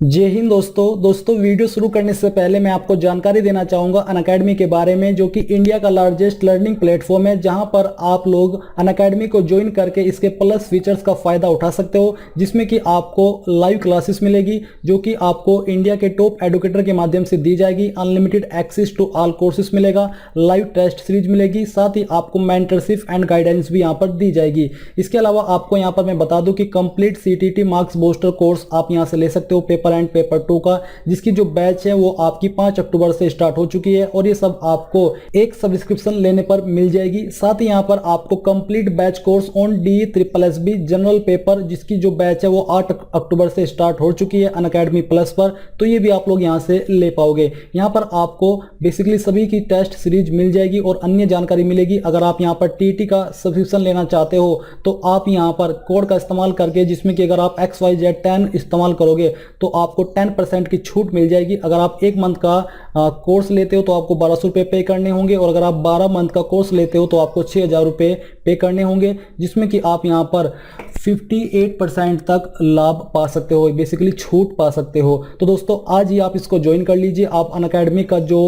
जय हिंद दोस्तों वीडियो शुरू करने से पहले मैं आपको जानकारी देना चाहूंगा अनअकैडमी के बारे में, जो कि इंडिया का लार्जेस्ट लर्निंग प्लेटफॉर्म है, जहां पर आप लोग अनअकैडमी को ज्वाइन करके इसके प्लस फीचर्स का फायदा उठा सकते हो, जिसमें कि आपको लाइव क्लासेस मिलेगी जो कि आपको इंडिया के टॉप एडुकेटर के माध्यम से दी जाएगी। Unlimited access to all courses मिलेगा, लाइव टेस्ट सीरीज मिलेगी, साथ ही आपको मेंटरशिप एंड गाइडेंस भी यहाँ पर दी जाएगी। इसके अलावा आपको यहाँ पर मैं बता दूं कि complete CTT marks booster course आप यहाँ से ले सकते हो, पेपर एंड पेपर 2 का, जिसकी जो बैच है वो आपकी 5 अक्टूबर से स्टार्ट हो चुकी है और ये सब आपको एक सब्सक्रिप्शन लेने पर मिल जाएगी। साथ ही यहाँ पर आपको complete batch course on DSSB general paper, जिसकी जो बैच है वो 8 अक्टूबर से स्टार्ट हो चुकी है अनअकैडमी प्लस पर, तो ये भी आप लोग यहाँ से ले पाओगे। यहाँ पर आपको बेसिकली सभी की टेस्ट सीरीज मिल जाएगी और अन्य जानकारी मिलेगी। अगर आप यहाँ पर TT का सब्सक्रिप्शन लेना चाहते हो तो आप यहाँ पर कोड का इस्तेमाल करके, जिसमें कि अगर आप XYZ10 इस्तेमाल करोगे तो आपको 10% की छूट मिल जाएगी। अगर आप 1 मंथ का कोर्स लेते हो तो आपको 1200 रुपये पे करने होंगे, और अगर आप 12 मंथ का कोर्स लेते हो तो आपको 6000 रुपये पे करने होंगे, जिसमें कि आप यहाँ पर 58% तक लाभ पा सकते हो, बेसिकली छूट पा सकते हो। तो दोस्तों आज ही आप इसको ज्वाइन कर लीजिए। आप अनअकैडमी का जो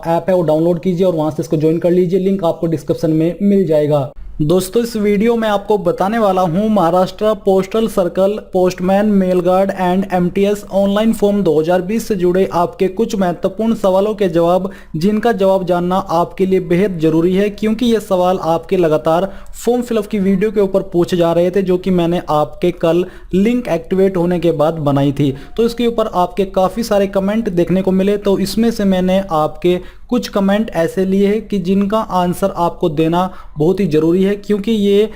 ऐप है वो डाउनलोड कीजिए और वहां से इसको ज्वाइन कर लीजिए। लिंक आपको डिस्क्रिप्शन में मिल जाएगा। दोस्तों इस वीडियो में आपको बताने वाला हूं Maharashtra postal circle postman mail guard and MTS online form 2020 से जुड़े आपके कुछ महत्वपूर्ण सवालों के जवाब, जिनका जवाब जानना आपके लिए बेहद जरूरी है, क्योंकि ये सवाल आपके लगातार फॉर्म फिलअप की वीडियो के ऊपर पूछे जा रहे थे, जो कि मैंने आपके कल लिंक एक्टिवेट होने के बाद बनाई थी। तो इसके ऊपर आपके काफ़ी सारे कमेंट देखने को मिले, तो इसमें से मैंने आपके कुछ कमेंट ऐसे लिए हैं कि जिनका आंसर आपको देना बहुत ही ज़रूरी है, क्योंकि ये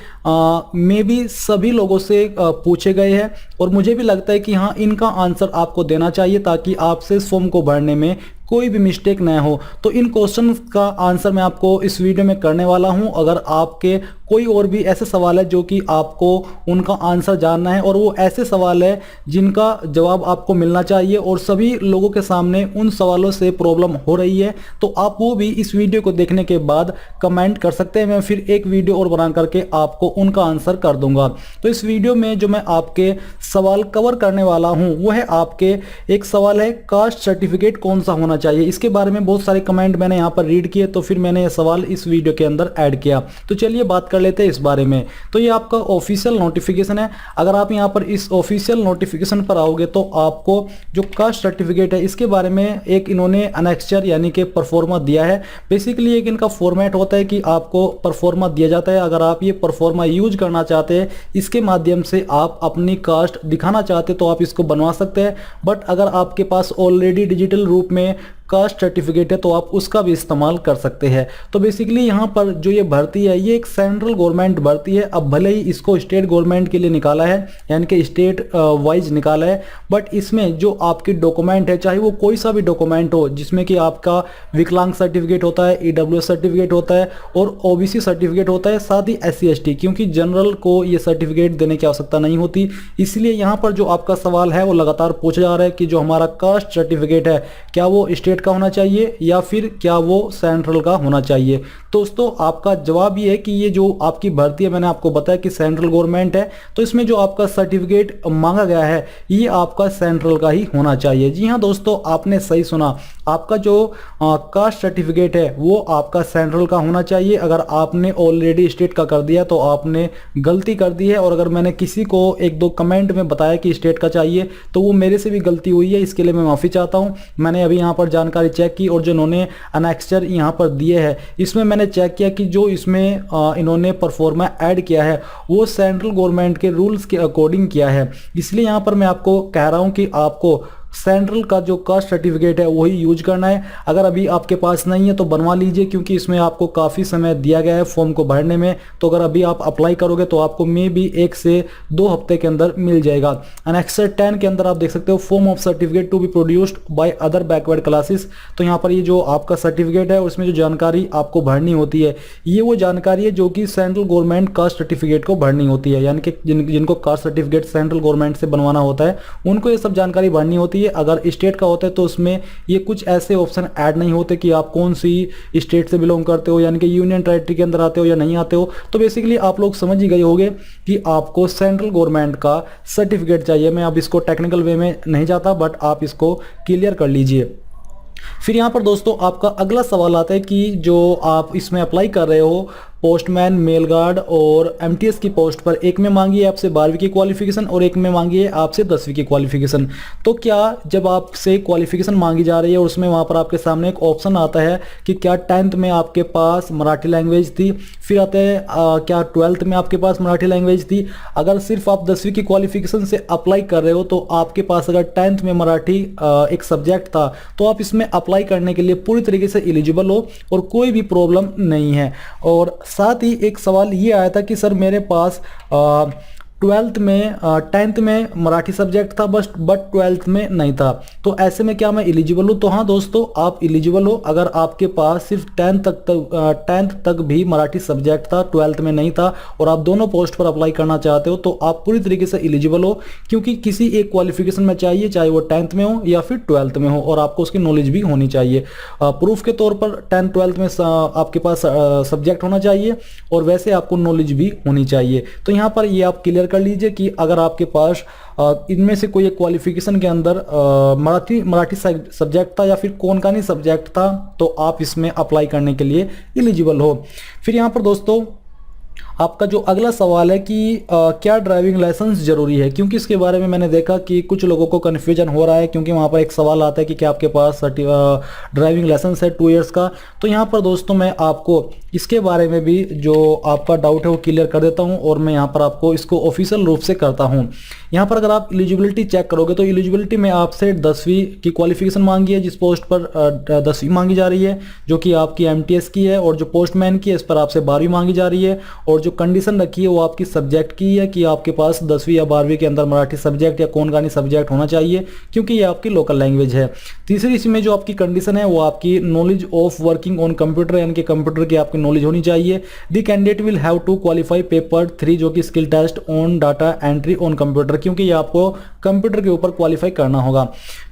मे बी सभी लोगों से पूछे गए हैं और मुझे भी लगता है कि हाँ इनका आंसर आपको देना चाहिए, ताकि आपसे इस फॉर्म को भरने में कोई भी मिस्टेक न हो। तो इन क्वेश्चन का आंसर मैं आपको इस वीडियो में करने वाला हूं। अगर आपके कोई और भी ऐसे सवाल है जो कि आपको उनका आंसर जानना है, और वो ऐसे सवाल है जिनका जवाब आपको मिलना चाहिए और सभी लोगों के सामने उन सवालों से प्रॉब्लम हो रही है, तो आप वो भी इस वीडियो को देखने के बाद कमेंट कर सकते हैं। मैं फिर एक वीडियो और बना करके आपको उनका आंसर कर दूंगा। तो इस वीडियो में जो मैं आपके सवाल कवर करने वाला हूं वो है, आपके एक सवाल है कास्ट सर्टिफिकेट कौन सा होना चाहिए। इसके बारे में बहुत सारे कमेंट मैंने यहाँ पर रीड किए, तो फिर मैंने ये सवाल इस वीडियो के अंदर ऐड किया। तो चलिए बात कर लेते हैं इस बारे में। तो ये आपका ऑफिशियल नोटिफिकेशन है। अगर आप यहाँ पर इस ऑफिशियल नोटिफिकेशन पर आओगे तो आपको जो कास्ट सर्टिफिकेट है इसके बारे में एक इन्होंने अनेक्चर यानी कि परफॉर्मा दिया है। बेसिकली एक इनका फॉर्मेट होता है कि आपको परफॉर्मा दिया जाता है। अगर आप ये परफॉर्मा यूज करना चाहते हैं, इसके माध्यम से आप अपनी कास्ट दिखाना चाहते तो आप इसको बनवा सकते हैं। बट अगर आपके पास ऑलरेडी डिजिटल रूप में कास्ट सर्टिफिकेट है तो आप उसका भी इस्तेमाल कर सकते हैं। तो बेसिकली यहाँ पर जो ये भर्ती है ये एक सेंट्रल गवर्नमेंट भर्ती है। अब भले ही इसको स्टेट गवर्नमेंट के लिए निकाला है, यानी कि स्टेट वाइज निकाला है, बट इसमें जो आपकी डॉक्यूमेंट है, चाहे वो कोई सा भी डॉक्यूमेंट हो, जिसमें कि आपका विकलांग सर्टिफिकेट होता है, EWS सर्टिफिकेट होता है और OBC सर्टिफिकेट होता है, साथ ही SC ST, क्योंकि जनरल को ये सर्टिफिकेट देने की आवश्यकता नहीं होती। इसलिए यहाँ पर जो आपका सवाल है वो लगातार पूछा जा रहा है कि जो हमारा कास्ट सर्टिफिकेट है क्या वो स्टेट का होना चाहिए या फिर क्या वो सेंट्रल का होना चाहिए। दोस्तों आपका जवाब ये है कि ये जो आपकी भर्ती है, मैंने आपको बताया कि सेंट्रल गवर्नमेंट है, तो इसमें जो आपका सर्टिफिकेट मांगा गया है ये आपका सेंट्रल का ही होना चाहिए। जी हाँ दोस्तों, आपने सही सुना, आपका जो कास्ट सर्टिफिकेट है वो आपका सेंट्रल का होना चाहिए। अगर आपने ऑलरेडी स्टेट का कर दिया तो आपने गलती कर दी है, और अगर मैंने किसी को 1-2 कमेंट में बताया कि स्टेट का चाहिए तो वो मेरे से भी गलती हुई है, इसके लिए मैं माफ़ी चाहता हूँ। मैंने अभी यहाँ पर जानकारी चेक की और जो इन्होंने अनेक्चर यहाँ पर दिए हैं इसमें मैंने चेक किया कि जो इसमें इन्होंने परफॉर्मा ऐड किया है वो सेंट्रल गवर्नमेंट के रूल्स के अकॉर्डिंग किया है। इसलिए यहाँ पर मैं आपको कह रहा हूँ कि आपको सेंट्रल का जो कास्ट सर्टिफिकेट है वही यूज करना है। अगर अभी आपके पास नहीं है तो बनवा लीजिए, क्योंकि इसमें आपको काफ़ी समय दिया गया है फॉर्म को भरने में। तो अगर अभी आप अप्लाई करोगे तो आपको मे बी 1 से 2 हफ्ते के अंदर मिल जाएगा। अनेक्सर 10 के अंदर आप देख सकते हो form of certificate to be produced by other backward classes. तो यहाँ पर ये जो आपका सर्टिफिकेट है उसमें जो जानकारी आपको भरनी होती है ये वो जानकारी है जो कि सेंट्रल गवर्नमेंट कास्ट सर्टिफिकेट को भरनी होती है, यानी कि जिनको कास्ट सर्टिफिकेट सेंट्रल गवर्नमेंट से बनवाना होता है उनको ये सब जानकारी भरनी होती है। ये अगर स्टेट का होता है तो उसमें ये कुछ ऐसे ऑप्शन ऐड नहीं होते कि आप कौन सी स्टेट से बिलोंग करते हो, यानी कि यूनियन टेरिटरी के अंदर आते हो या नहीं आते हो। तो बेसिकली आप लोग समझ ही गए होंगे कि आपको सेंट्रल गवर्नमेंट का सर्टिफिकेट चाहिए। मैं अब इसको टेक्निकल वे में नहीं जाता, बट आप इसको क्लियर कर लीजिए। फिर यहाँ पर दोस्तों आपका अगला सवाल आता है कि जो आप इसमें अप्लाई कर रहे हो पोस्टमैन, मेल गार्ड और एमटीएस की पोस्ट पर, एक में मांगी है आपसे 12वीं की क्वालिफिकेशन और एक में मांगी है आपसे 10वीं की क्वालिफिकेशन। तो क्या जब आपसे क्वालिफिकेशन मांगी जा रही है और उसमें वहाँ पर आपके सामने एक ऑप्शन आता है कि क्या 10th में आपके पास मराठी लैंग्वेज थी, फिर आता है क्या 12th में आपके पास मराठी लैंग्वेज थी। अगर सिर्फ आप 10वीं की क्वालिफिकेशन से अप्लाई कर रहे हो तो आपके पास अगर 10th में मराठी एक सब्जेक्ट था तो आप इसमें अप्लाई करने के लिए पूरी तरीके से एलिजिबल हो और कोई भी प्रॉब्लम नहीं है। और साथ ही एक सवाल ये आया था कि सर मेरे पास 12th में 10th में मराठी सब्जेक्ट था बट 12th में नहीं था, तो ऐसे में क्या मैं एलिजिबल हूँ? तो हाँ दोस्तों, आप एलिजिबल हो अगर आपके पास सिर्फ 10th तक भी मराठी सब्जेक्ट था, 12th में नहीं था और आप दोनों पोस्ट पर अप्लाई करना चाहते हो तो आप पूरी तरीके से एलिजिबल हो, क्योंकि किसी एक क्वालिफिकेशन में चाहिए, चाहे वो 10th में हो या फिर 12th में हो, और आपको उसकी नॉलेज भी होनी चाहिए। प्रूफ के तौर पर 10th 12th में आपके पास सब्जेक्ट होना चाहिए और वैसे आपको नॉलेज भी होनी चाहिए। तो यहाँ पर ये आप क्लियर कर लीजिए कि अगर आपके पास इनमें से कोई एक क्वालिफिकेशन के अंदर मराठी सब्जेक्ट था या फिर कोंकणी सब्जेक्ट था तो आप इसमें अप्लाई करने के लिए एलिजिबल हो। फिर यहाँ पर दोस्तों आपका जो अगला सवाल है कि क्या ड्राइविंग लाइसेंस जरूरी है, क्योंकि इसके बारे में मैंने देखा कि कुछ लोगों को कन्फ्यूजन हो रहा है, क्योंकि वहाँ पर एक सवाल आता है कि क्या आपके पास ड्राइविंग लाइसेंस है 2 इयर्स का। तो यहाँ पर दोस्तों मैं आपको इसके बारे में भी जो आपका डाउट है वो क्लियर कर देता हूँ और मैं यहाँ पर आपको इसको ऑफिशियल रूप से करता हूँ। यहाँ पर अगर आप एलिजिबिलिटी चेक करोगे तो एलिजिबिलिटी में आपसे 10वीं की क्वालिफिकेशन मांगी है, जिस पोस्ट पर 10वीं मांगी जा रही है जो कि आपकी एमटीएस की है, और जो पोस्टमैन की है इस पर आपसे 12वीं मांगी जा रही है, और जो कंडीशन रखी है वो आपकी सब्जेक्ट की है कि आपके पास 10वीं या 12वीं के अंदर मराठी सब्जेक्ट या कोंकणी सब्जेक्ट होना चाहिए, क्योंकि ये आपकी लोकल लैंग्वेज है। तीसरी इसमें जो आपकी कंडीशन है वो आपकी knowledge of working on computer, यानी कि कंप्यूटर की आपकी नॉलेज होनी चाहिए। The candidate will have to qualify paper 3 जो कि skill test on data entry on computer, क्योंकि ये आपको कंप्यूटर के ऊपर क्वालिफाई करना होगा।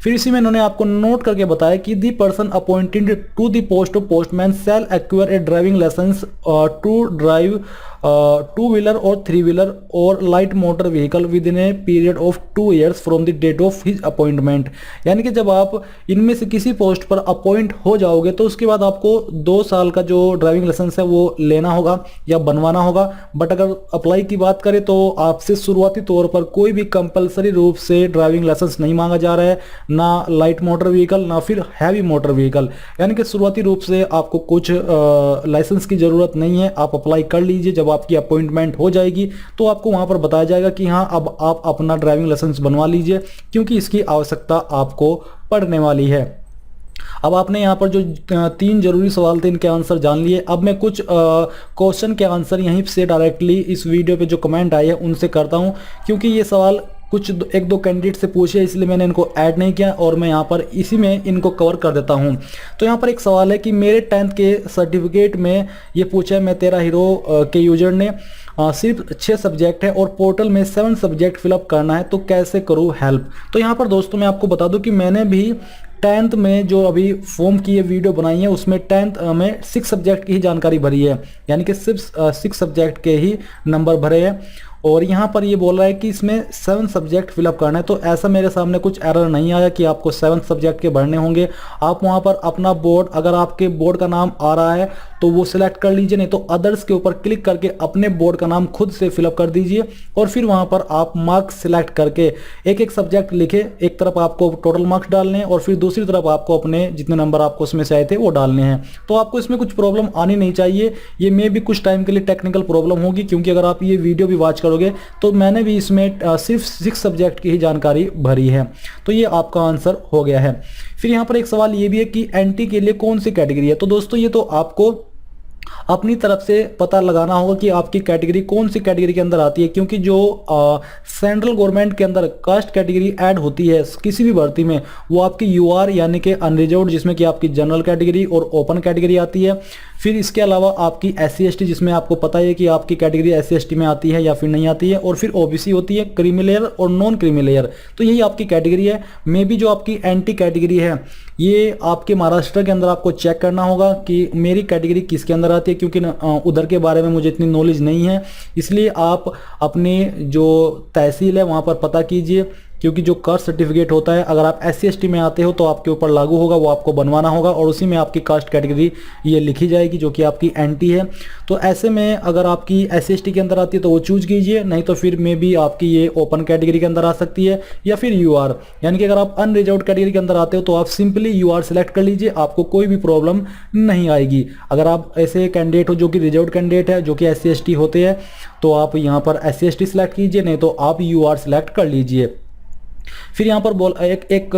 फिर इसी में इन्होंने आपको नोट करके बताया कि the person appointed to the post of postman shall acquire a driving licence to drive 2 wheeler और 3 व्हीलर और light motor vehicle within a period of 2 years from the date of his appointment. यानी कि जब आप इनमें से किसी post पर अपॉइंट हो जाओगे तो उसके बाद आपको 2 साल का जो ड्राइविंग लाइसेंस है वो लेना होगा या बनवाना होगा। बट अगर अप्लाई की बात करें तो आपसे शुरुआती तौर पर कोई भी कंपलसरी रूप से ड्राइविंग लाइसेंस नहीं मांगा जा रहा है, ना लाइट मोटर व्हीकल ना फिर हैवी मोटर व्हीकल, यानी कि शुरुआती रूप से आपको कुछ लाइसेंस की जरूरत नहीं है। आप अप्लाई कर लीजिए, जब आपकी अपॉइंटमेंट हो जाएगी तो आपको वहां पर बताया जाएगा कि हाँ अब आप अपना ड्राइविंग लाइसेंस बनवा लीजिए, क्योंकि इसकी आवश्यकता आपको पड़ने वाली है। अब आपने यहाँ पर जो 3 जरूरी सवाल थे इनके आंसर जान लिए। अब मैं कुछ क्वेश्चन के आंसर यहीं से डायरेक्टली इस वीडियो पे जो कमेंट आए हैं उनसे करता हूँ, क्योंकि ये सवाल कुछ 1-2 कैंडिडेट से पूछे इसलिए मैंने इनको ऐड नहीं किया और मैं यहाँ पर इसी में इनको कवर कर देता हूँ। तो यहाँ पर एक सवाल है कि मेरे 10th के सर्टिफिकेट में ये पूछा है मैं तेरा हीरो के यूजर ने सिर्फ 6 सब्जेक्ट है और पोर्टल में 7 सब्जेक्ट फिलअप करना है, तो कैसे करूँ हेल्प। तो यहाँ पर दोस्तों मैं आपको बता दूं कि मैंने भी 10th में जो अभी फॉर्म की ये वीडियो बनाई है उसमें 10th में 6 सब्जेक्ट की ही जानकारी भरी है, यानी कि सिर्फ 6 सब्जेक्ट के ही नंबर भरे हैं। और यहाँ पर ये बोल रहा है कि इसमें 7 सब्जेक्ट फिलअप करना है, तो ऐसा मेरे सामने कुछ एरर नहीं आया कि आपको 7 सब्जेक्ट के भरने होंगे। आप वहाँ पर अपना बोर्ड, अगर आपके बोर्ड का नाम आ रहा है तो वो सिलेक्ट कर लीजिए, नहीं तो अदर्स के ऊपर क्लिक करके अपने बोर्ड का नाम खुद से फिलअप कर दीजिए और फिर वहाँ पर आप मार्क्स सिलेक्ट करके एक सब्जेक्ट लिखे, एक तरफ आपको टोटल मार्क्स डालने हैं और फिर दूसरी तरफ आपको अपने जितने नंबर आपको उसमें से आए थे वो डालने हैं। तो आपको इसमें कुछ प्रॉब्लम आनी नहीं चाहिए। ये मे भी कुछ टाइम के लिए टेक्निकल प्रॉब्लम होगी, क्योंकि अगर आप ये वीडियो भी वॉच करोगे तो मैंने भी इसमें सिर्फ 6 सब्जेक्ट की ही जानकारी भरी है। तो ये आपका आंसर हो गया है। फिर यहाँ पर एक सवाल ये भी है कि एनटी के लिए कौन सी कैटेगरी है। तो दोस्तों ये तो आपको अपनी तरफ से पता लगाना होगा कि आपकी कैटेगरी कौन सी कैटेगरी के अंदर आती है, क्योंकि जो सेंट्रल गवर्नमेंट के अंदर कास्ट कैटेगरी ऐड होती है किसी भी भर्ती में, वो आपकी यूआर यानी कि अनरिजर्व्ड, जिसमें कि आपकी जनरल कैटेगरी और ओपन कैटेगरी आती है। फिर इसके अलावा आपकी SC/ST, जिसमें आपको पता है कि आपकी कैटेगरी SC/ST में आती है या फिर नहीं आती है। और फिर OBC होती है, क्रीमी लेयर और नॉन क्रीमी लेयर। तो यही आपकी कैटेगरी है। मे बी जो आपकी NT कैटेगरी है, ये आपके महाराष्ट्र के अंदर आपको चेक करना होगा कि मेरी कैटेगरी किसके अंदर आती है, क्योंकि उधर के बारे में मुझे इतनी नॉलेज नहीं है। इसलिए आप अपने जो तहसील है वहाँ पर पता कीजिए, क्योंकि जो कास्ट सर्टिफिकेट होता है, अगर आप SC/ST में आते हो तो आपके ऊपर लागू होगा, वो आपको बनवाना होगा और उसी में आपकी कास्ट कैटेगरी ये लिखी जाएगी जो कि आपकी NT है। तो ऐसे में अगर आपकी SC/ST के अंदर आती है तो वो चूज कीजिए, नहीं तो फिर मे बी आपकी ये ओपन कैटेगरी के अंदर आ सकती है या फिर UR, यानी कि अगर आप अनरिजर्व्ड कैटेगरी के अंदर आते हो तो आप सिंपली UR सेलेक्ट कर लीजिए, आपको कोई भी प्रॉब्लम नहीं आएगी। अगर आप ऐसे कैंडिडेट हो जो कि रिजर्व्ड कैंडिडेट है, जो कि SC/ST होते हैं, तो आप यहाँ पर SC/ST सेलेक्ट कीजिए, नहीं तो आप UR सेलेक्ट कर लीजिए। फिर यहाँ पर एक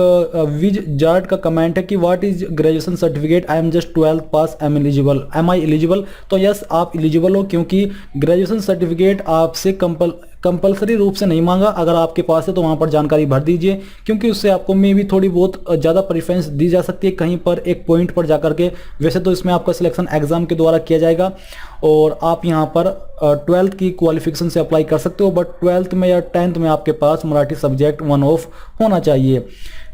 विज जार्ड का कमेंट है कि what is graduation certificate, I am just 12th pass, am I eligible. तो यस, आप एलिजिबल हो, क्योंकि ग्रेजुएशन सर्टिफिकेट आपसे कंपलसरी रूप से नहीं मांगा। अगर आपके पास है तो वहाँ पर जानकारी भर दीजिए, क्योंकि उससे आपको मे भी थोड़ी बहुत ज़्यादा प्रेफरेंस दी जा सकती है कहीं पर एक पॉइंट पर जाकर के। वैसे तो इसमें आपका सिलेक्शन एग्जाम के द्वारा किया जाएगा और आप यहाँ पर 12th की क्वालिफिकेशन से अप्लाई कर सकते हो, बट 12th में या 10th में आपके पास मराठी सब्जेक्ट 1 ऑफ होना चाहिए।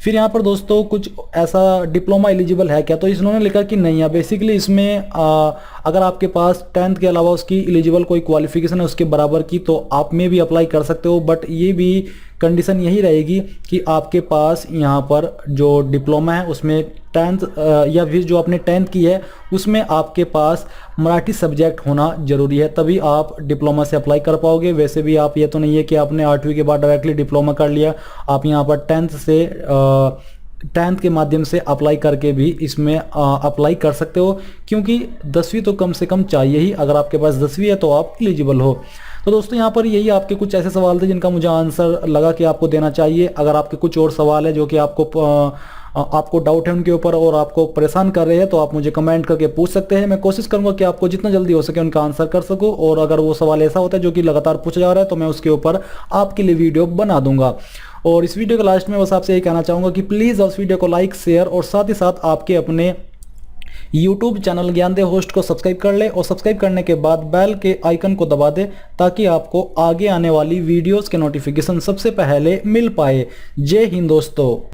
फिर यहाँ पर दोस्तों कुछ ऐसा डिप्लोमा एलिजिबल है क्या, तो इन्होंने लिखा कि नहीं है। बेसिकली इसमें अगर आपके पास 10th के अलावा उसकी एलिजिबल कोई क्वालिफिकेशन है उसके बराबर की, तो आप में भी अप्लाई कर सकते हो, बट ये भी कंडीशन यही रहेगी कि आपके पास यहाँ पर जो डिप्लोमा है उसमें 10th या फिर जो आपने 10th की है उसमें आपके पास मराठी सब्जेक्ट होना जरूरी है, तभी आप डिप्लोमा से अप्लाई कर पाओगे। वैसे भी आप ये तो नहीं है कि आपने 8वीं के बाद डायरेक्टली डिप्लोमा कर लिया, आप यहाँ पर 10th के माध्यम से अप्लाई करके भी इसमें अप्लाई कर सकते हो, क्योंकि 10वीं तो कम से कम चाहिए ही। अगर आपके पास 10वीं है तो आप एलिजिबल हो। तो दोस्तों यहाँ पर यही आपके कुछ ऐसे सवाल थे जिनका मुझे आंसर लगा कि आपको देना चाहिए। अगर आपके कुछ और सवाल है जो कि आपको डाउट है उनके ऊपर और आपको परेशान कर रहे हैं, तो आप मुझे कमेंट करके पूछ सकते हैं। मैं कोशिश करूंगा कि आपको जितना जल्दी हो सके उनका आंसर कर सकूं, और अगर वो सवाल ऐसा होता है जो कि लगातार पूछा जा रहा है तो मैं उसके ऊपर आपके लिए वीडियो बना दूंगा। और इस वीडियो के लास्ट में बस आपसे यही कहना चाहूंगा कि प्लीज़ उस वीडियो को लाइक, शेयर और साथ ही साथ आपके अपने YouTube चैनल ज्ञानदेव होस्ट को सब्सक्राइब कर ले, और सब्सक्राइब करने के बाद बेल के आइकन को दबा दे, ताकि आपको आगे आने वाली वीडियोस के नोटिफिकेशन सबसे पहले मिल पाए। जय हिंद दोस्तों।